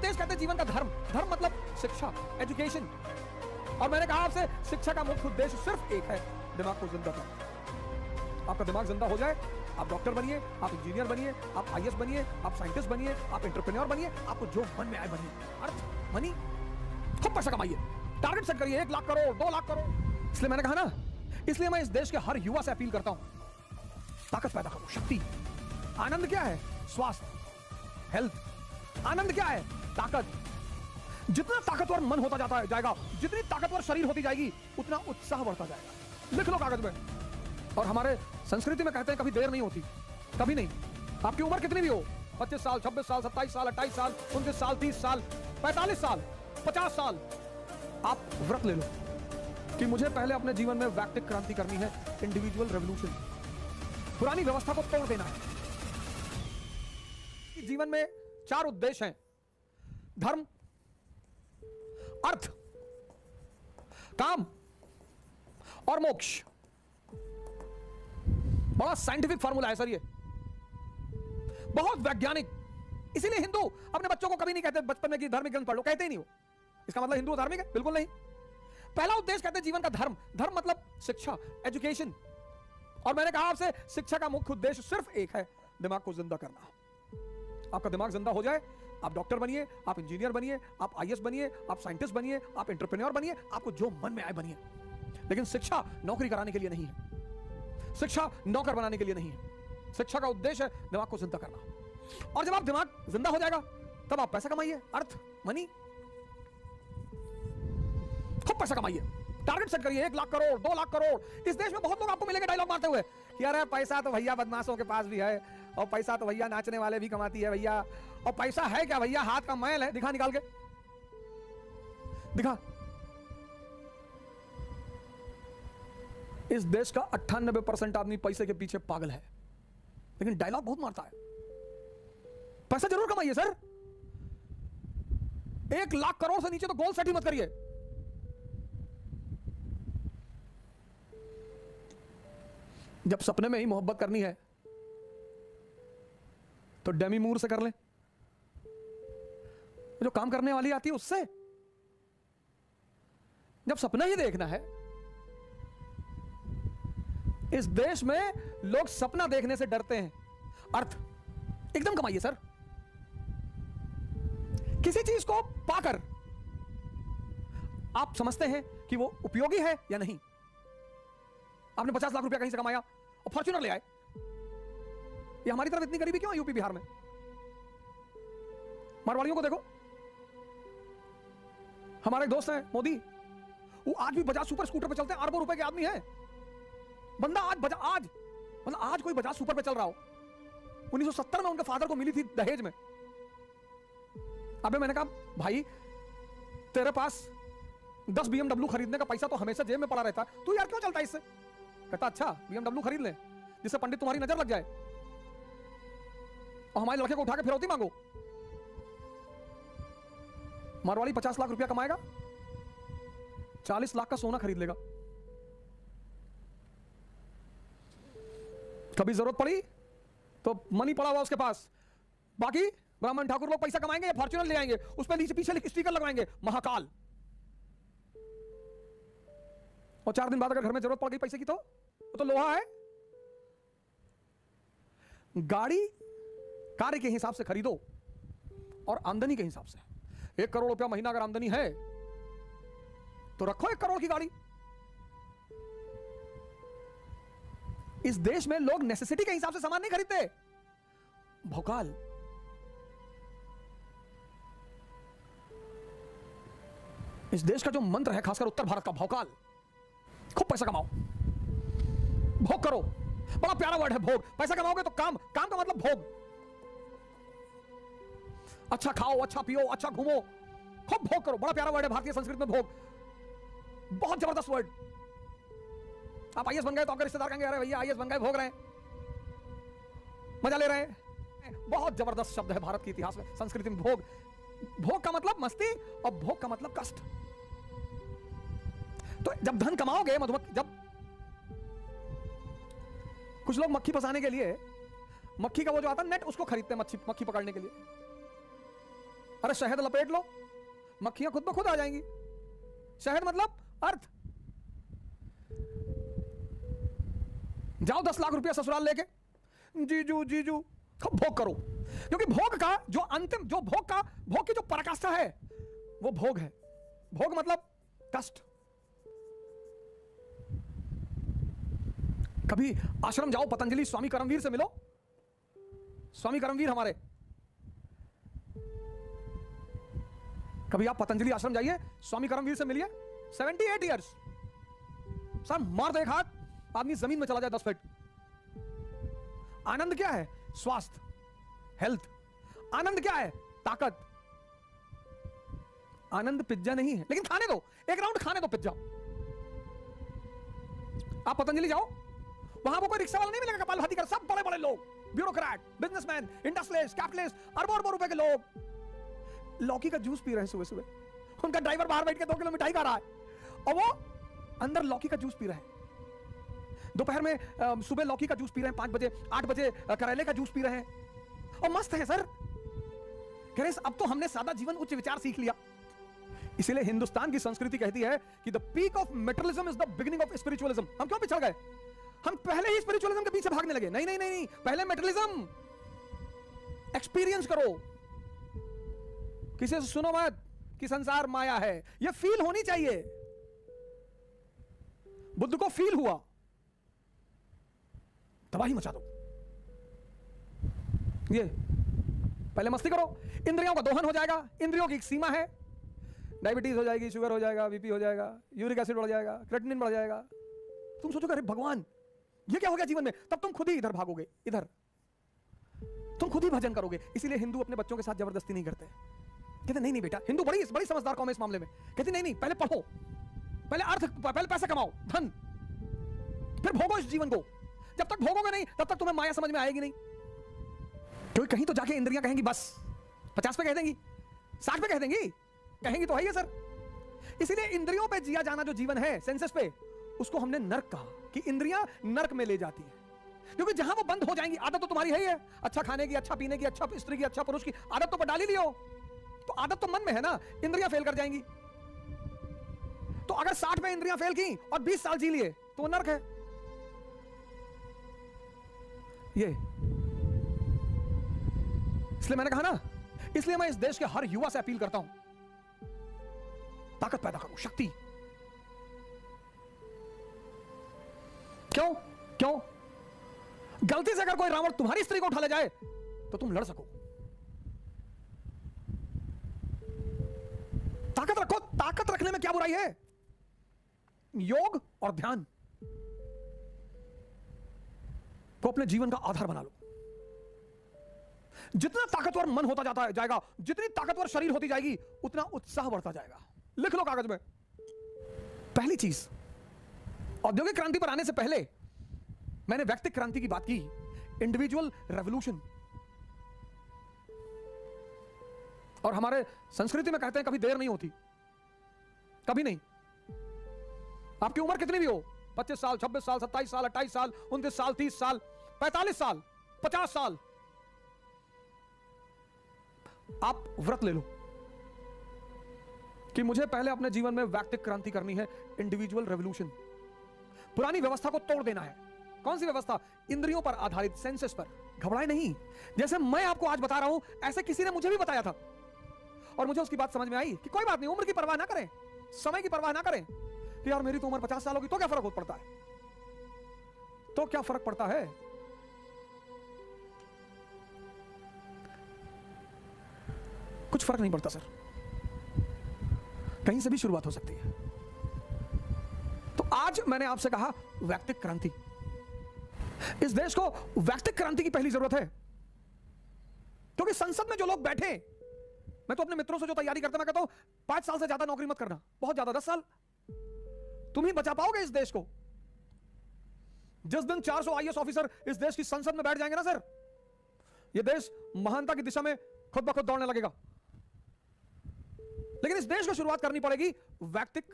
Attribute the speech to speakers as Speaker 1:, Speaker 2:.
Speaker 1: उद्देश्य कहते हैं जीवन का धर्म। धर्म मतलब शिक्षा, एजुकेशन। और मैंने कहा आपसे शिक्षा का मुख्य उद्देश्य सिर्फ एक है, दिमाग को जिंदा करना। आपका दिमाग जिंदा हो जाए, आप डॉक्टर बनिए, आप इंजीनियर बनिए, आप आईएएस बनिए, आप साइंटिस्ट बनिए, आप एंटरप्रेन्योर बनिए, आपको जो मन में आए बनिए। अर्थ, मनी, खूब पैसा कमाइए, टारगेट सेट करिए 1 लाख करोड़, 2 लाख करोड़। इसलिए मैंने कहा ना, इसलिए मैं इस देश के हर युवा से अपील करता हूं, ताकत पैदा करो, शक्ति। आनंद क्या है? स्वास्थ्य, हेल्थ। आनंद क्या है? ताकत। जितना ताकतवर मन होता जाता जाएगा, जितनी ताकतवर शरीर होती जाएगी, उतना उत्साह बढ़ता जाएगा। लिख लो कागज में। और हमारे संस्कृति में कहते हैं कभी देर नहीं होती, कभी नहीं। आपकी उम्र कितनी भी हो, 25 साल, 26 साल, 27 साल, 28 साल, 29 साल, 30 साल, 45 साल, 50 साल, आप व्रत ले लो कि मुझे पहले अपने जीवन में व्यक्तिगत क्रांति करनी है, इंडिविजुअल रेवोल्यूशन। पुरानी व्यवस्था को तोड़ देना है। जीवन में 4 उद्देश्य हैं, धर्म, अर्थ, काम और मोक्ष। बड़ा साइंटिफिक फार्मूला है सर ये, बहुत वैज्ञानिक। इसीलिए हिंदू अपने बच्चों को कभी नहीं कहते बचपन में कि धार्मिक ग्रंथ पढ़ लो, कहते ही नहीं हो। इसका मतलब हिंदू धार्मिक है? बिल्कुल नहीं। पहला उद्देश्य कहते हैं जीवन का धर्म। धर्म मतलब शिक्षा, एजुकेशन। और मैंने कहा आपसे शिक्षा का मुख्य उद्देश्य सिर्फ एक है, दिमाग को जिंदा करना। आपका दिमाग जिंदा हो जाए, आप डॉक्टर बनिए, आप इंजीनियर बनिए, आप आईएएस बनिए, आप साइंटिस्ट बनिए, आप एंटरप्रेन्योर बनिए, आपको जो मन में आए बनिए। लेकिन शिक्षा नौकरी कराने के लिए नहीं है, शिक्षा नौकर बनाने के लिए नहीं है। शिक्षा का उद्देश्य है दिमाग को जिंदा करना। और जब आप दिमाग जिंदा हो जाएगा, तब आप पैसा कमाइए, अर्थ, मनी, खूब पैसा कमाइए, टारगेट सेट करिए 1 लाख करोड़, 2 लाख करोड़। इस देश में बहुत लोग आपको मिलेंगे डायलॉग मारते हुए कि अरे पैसा तो भैया बदमाशों के पास भी है, और पैसा तो भैया नाचने वाले भी कमाती है भैया। और पैसा है क्या भैया? हाथ का मैल है। दिखा, निकाल के दिखा। इस देश का 98% आदमी पैसे के पीछे पागल है, लेकिन डायलॉग बहुत मारता है। पैसा जरूर कमाइए सर, 1 लाख करोड़ से नीचे तो गोल सेट ही मत करिए। जब सपने में ही मोहब्बत करनी है तो डेमी मूर से कर ले, जो काम करने वाली आती है उससे। जब सपना ही देखना है, इस देश में लोग सपना देखने से डरते हैं। अर्थ, एकदम कमाइए सर। किसी चीज को पाकर आप समझते हैं कि वो उपयोगी है या नहीं। आपने 50 लाख रुपया कहीं से कमाया और फॉर्च्यूनर ले आए। ये हमारी तरफ इतनी गरीबी क्यों है यूपी बिहार में? मारवाड़ियों को देखो, हमारे दोस्त हैं मोदी, वो आज भी बजाज सुपर स्कूटर पे चलते हैं, अरबों रुपए के आदमी हैं। बंदा आज कोई बजाज सुपर पे चल रहा हो। 1970 में उनके फादर को मिली थी दहेज में। अबे मैंने कहा भाई तेरे पास 10 BMW खरीदने का पैसा तो हमेशा जेब में पड़ा रहता है, तू यार क्यों चलता है इससे? कहता अच्छा BMW खरीद ले जिससे पंडित तुम्हारी नजर लग जाए और हमारे लड़के को उठा के फिरौती मांगो। मारवाड़ी 50 लाख रुपया कमाएगा, 40 लाख का सोना खरीद लेगा। कभी जरूरत पड़ी तो मनी पड़ा हुआ उसके पास। बाकी ब्राह्मण ठाकुर लोग पैसा कमाएंगे या फॉर्च्यूनर ले आएंगे, उस पर नीचे पीछे स्टिकर लगवाएंगे महाकाल। और 4 दिन बाद अगर घर में जरूरत पड़ गई पैसे की तो लोहा है। गाड़ी कार्य के हिसाब से खरीदो और आमदनी के हिसाब से। 1 करोड़ रुपया महीना अगर आमदनी है तो रखो 1 करोड़ की गाड़ी। इस देश में लोग नेसेसिटी के हिसाब से सामान नहीं खरीदते, भौकाल। इस देश का जो मंत्र है, खासकर उत्तर भारत का, भौकाल। खूब पैसा कमाओ, भोग करो। बड़ा प्यारा वर्ड है भोग। पैसा कमाओगे तो काम का मतलब भोग। अच्छा खाओ, अच्छा पियो, अच्छा घूमो, खूब भोग करो। बड़ा प्यारा वर्ड है भारतीय संस्कृति में भोग, बहुत जबरदस्त वर्ड। आप आईएएस बन गए तो आपके रिश्तेदार कहेंगे अरे भैया आईएएस बन गए, भोग रहे हैं, मजा ले रहे हैं। बहुत जबरदस्त शब्द है भारत के इतिहास में, संस्कृति में भोग। भोग का मतलब मस्ती और भोग का मतलब कष्ट। तो जब धन कमाओगे, मधुमक्खी, जब कुछ लोग मक्खी फंसाने के लिए मक्खी का वो जो आता है नेट, उसको खरीदते हैं मक्खी पकड़ने के लिए। अरे शहद लपेट लो, मक्खियां खुद ब खुद आ जाएंगी। शहद मतलब अर्थ। जाओ 10 लाख रुपया ससुराल लेके, जीजू जीजू भोग करो, क्योंकि भोग का जो अंतिम, जो भोग की जो पराकाष्ठा है वो भोग है। भोग मतलब कष्ट। कभी आश्रम जाओ, पतंजलि स्वामी करमवीर से मिलो। स्वामी करमवीर हमारे, कभी आप पतंजलि आश्रम जाइए, स्वामी करमवीर से मिलिए। 78 इयर्स सर, मार दो एक हाथ, आदमी जमीन में चला जाए 10 फीट। आनंद क्या है? स्वास्थ्य, हेल्थ। आनंद क्या है? ताकत। आनंद पिज्जा नहीं है, लेकिन खाने दो, एक राउंड खाने दो पिज्जा। आप पतंजलि जाओ, वहां वो कोई रिक्शा वाला नहीं मिलेगा कपालभाती कर, सब बड़े बड़े लोग, ब्यूरोक्रेट, बिजनेसमैन, इंडस्ट्रियलिस्ट, कैपिटलिस्ट, अरबों रुपए के लोग लौकी का जूस पी रहे हैं सुबह सुबह। उनका ड्राइवर बाहर बैठ के 2 किलो मिठाई खा रहा है और वो अंदर लौकी का जूस पी रहे हैं। दोपहर में सुबह लौकी का जूस पी रहे हैं, 5 बजे 8 बजे करेले का जूस पी रहे हैं और मस्त है सर। कह रहे अब तो हमने सादा जीवन उच्च विचार सीख लिया। इसीलिए हिंदुस्तान की संस्कृति कहती है कि the peak of materialism is the beginning of spiritualism. हम क्यों पिछड़ गए? हम पहले ही स्पिरिचुअलिज्म के पीछे भागने लगे। नहीं नहीं नहीं नहीं, पहले मेटेरियलिज्म एक्सपीरियंस करो। किसी से सुनो मत कि संसार माया है, यह फील होनी चाहिए। बुद्ध को फील हुआ, तबाही मचा दो। ये पहले मस्ती करो, इंद्रियों का दोहन हो जाएगा। इंद्रियों की एक सीमा है, डायबिटीज हो जाएगी, शुगर हो जाएगा, बीपी हो जाएगा, यूरिक एसिड बढ़ जाएगा, क्रेटिनिन बढ़ जाएगा। तुम सोचोगे अरे भगवान ये क्या हो गया जीवन में, तब तुम खुद ही इधर भागोगे, इधर तुम खुद ही भजन करोगे। इसीलिए हिंदू अपने बच्चों के साथ जबरदस्ती नहीं करते। कहते नहीं नहीं बेटा, हिंदू बड़ी बड़ी समझदार कौम है इस मामले में। कहते नहीं नहीं, पहले पढ़ो, पहले अर्थ, पहले पैसा कमाओ, धन, फिर भोगो इस जीवन को। जब तक भोगोगे नहीं तब तक तुम्हें माया समझ में आएगी नहीं। क्योंकि कहीं तो जाके इंद्रियां कहेंगी बस, 50 पे कह देंगी, 60 पे कह देंगी, कहेंगी तो है ही सर। इसीलिए इंद्रियों पे जिया जाना जो जीवन है, सेंसेस पे, उसको हमने नरक कहा कि इंद्रियां नरक में ले जाती है। क्योंकि जहां वो बंद हो जाएंगी, आदत तो तुम्हारी है ही है, अच्छा खाने की, अच्छा पीने की, अच्छा स्त्री की, अच्छा पुरुष की आदत तो पर डाल ही लियो। तो आदत तो मन में है ना, इंद्रियां फेल कर जाएंगी। तो अगर 60 पे इंद्रियां फेल की और 20 साल जी लिए तो वो नरक है। ये इसलिए मैंने कहा ना, इसलिए मैं इस देश के हर युवा से अपील करता हूं, ताकत पैदा करो, शक्ति। क्यों क्यों? गलती से अगर कोई रावण तुम्हारी स्त्री को उठा ले जाए तो तुम लड़ सको। ताकत रखो। ताकत रखने में क्या बुराई है? योग और ध्यान को अपने जीवन का आधार बना लो। जितना ताकतवर मन होता जाता है जाएगा, जितनी ताकतवर शरीर होती जाएगी, उतना उत्साह बढ़ता जाएगा। लिख लो कागज में। पहली चीज, औद्योगिक क्रांति पर आने से पहले मैंने व्यक्तिक क्रांति की बात की, इंडिविजुअल रेवोल्यूशन। और हमारे संस्कृति में कहते हैं कभी देर नहीं होती, कभी नहीं। आपकी उम्र कितनी भी हो, 25 साल, 26 साल, 27 साल, 28 साल, 29 साल, 30 साल, 45 साल, 50 साल, आप व्रत ले लो कि मुझे पहले अपने जीवन में व्यक्तिक क्रांति करनी है, इंडिविजुअल रेवोल्यूशन। पुरानी व्यवस्था को तोड़ देना है। कौन सी व्यवस्था? इंद्रियों पर आधारित, सेंसेस पर। घबराए नहीं, जैसे मैं आपको आज बता रहा हूं ऐसे किसी ने मुझे भी बताया था और मुझे उसकी बात समझ में आई कि कोई बात नहीं, उम्र की परवाह ना करें, समय की परवाह ना करें कि यार मेरी तो उम्र 50 साल होगी, तो क्या फर्क पड़ता है? तो क्या फर्क पड़ता है? कुछ फर्क नहीं पड़ता सर, कहीं से भी शुरुआत हो सकती है। तो आज मैंने आपसे कहा व्यक्तिक क्रांति। इस देश को व्यक्तिक क्रांति की पहली जरूरत है, क्योंकि संसद में जो लोग बैठे, मैं तो अपने मित्रों से जो तैयारी करता मैं कहता हूं 5 साल से ज्यादा नौकरी मत करना, बहुत ज्यादा 10 साल तुम ही बचा पाओगे इस देश को। जिस दिन 400 आईएएस ऑफिसर इस देश की संसद में बैठ जाएंगे ना सर, यह देश महानता की दिशा में खुद ब खुद दौड़ने लगेगा। लेकिन इस देश को शुरुआत करनी पड़ेगी व्यक्तिक